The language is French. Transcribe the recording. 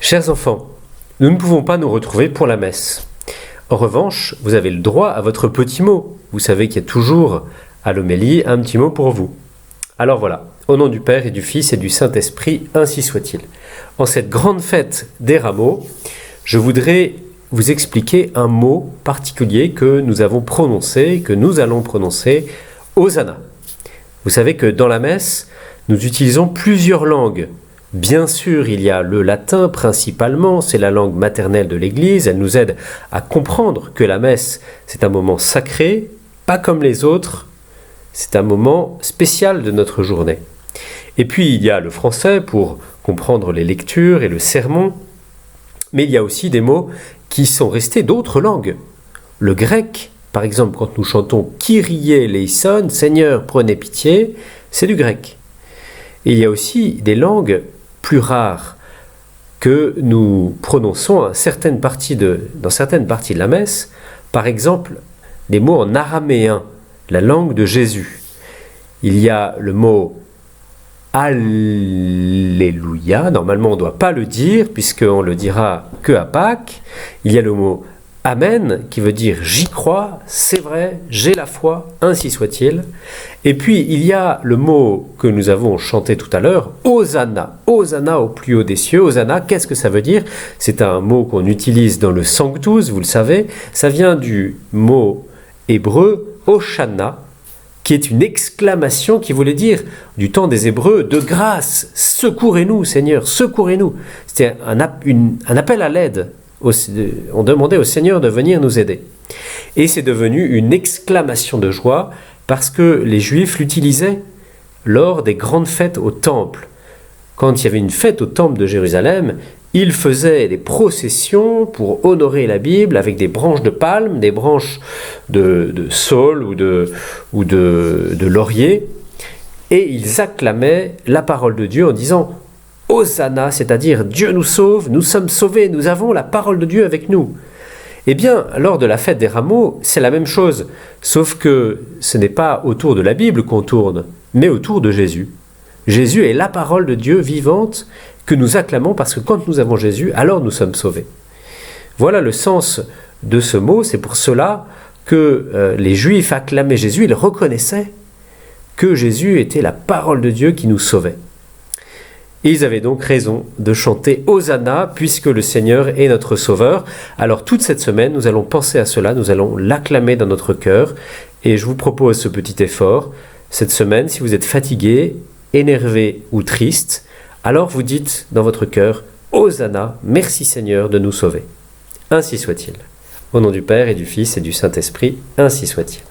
Chers enfants, nous ne pouvons pas nous retrouver pour la messe. En revanche, vous avez le droit à votre petit mot. Vous savez qu'il y a toujours à l'homélie un petit mot pour vous. Alors voilà, au nom du Père et du Fils et du Saint-Esprit, ainsi soit-il. En cette grande fête des rameaux, je voudrais vous expliquer un mot particulier que nous avons prononcé, que nous allons prononcer, Hosanna. Vous savez que dans la messe, nous utilisons plusieurs langues. Bien sûr, il y a le latin principalement, c'est la langue maternelle de l'Église, elle nous aide à comprendre que la messe, c'est un moment sacré, pas comme les autres, c'est un moment spécial de notre journée. Et puis il y a le français pour comprendre les lectures et le sermon, mais il y a aussi des mots qui sont restés d'autres langues. Le grec, par exemple, quand nous chantons « Kyrie eleison », « Seigneur, prenez pitié », c'est du grec. Et il y a aussi des langues plus rares que nous prononçons dans certaines parties de la messe, par exemple des mots en araméen, la langue de Jésus. Il y a le mot Alléluia, normalement on ne doit pas le dire puisqu'on le dira que à Pâques. Il y a le mot Amen qui veut dire j'y crois, c'est vrai, j'ai la foi, ainsi soit-il. Et puis il y a le mot que nous avons chanté tout à l'heure, Hosanna, Hosanna au plus haut des cieux. Hosanna, qu'est-ce que ça veut dire? C'est un mot qu'on utilise dans le Sanctus, vous le savez, ça vient du mot hébreu Hoshana, qui est une exclamation qui voulait dire, du temps des Hébreux, de grâce, secourez-nous Seigneur, secourez-nous. C'était un appel à l'aide. On demandait au Seigneur de venir nous aider. Et c'est devenu une exclamation de joie parce que les Juifs l'utilisaient lors des grandes fêtes au temple. Quand il y avait une fête au temple de Jérusalem, ils faisaient des processions pour honorer la Bible avec des branches de palme, des branches de saule ou de laurier, et ils acclamaient la parole de Dieu en disant Hosanna, c'est-à-dire Dieu nous sauve, nous sommes sauvés, nous avons la parole de Dieu avec nous. Eh bien, lors de la fête des rameaux, c'est la même chose, sauf que ce n'est pas autour de la Bible qu'on tourne, mais autour de Jésus. Jésus est la parole de Dieu vivante que nous acclamons parce que quand nous avons Jésus, alors nous sommes sauvés. Voilà le sens de ce mot, c'est pour cela que les Juifs acclamaient Jésus, ils reconnaissaient que Jésus était la parole de Dieu qui nous sauvait. Et ils avaient donc raison de chanter Hosanna puisque le Seigneur est notre Sauveur. Alors toute cette semaine, nous allons penser à cela, nous allons l'acclamer dans notre cœur. Et je vous propose ce petit effort. Cette semaine, si vous êtes fatigué, énervé ou triste, alors vous dites dans votre cœur Hosanna, merci Seigneur de nous sauver. Ainsi soit-il. Au nom du Père et du Fils et du Saint-Esprit, ainsi soit-il.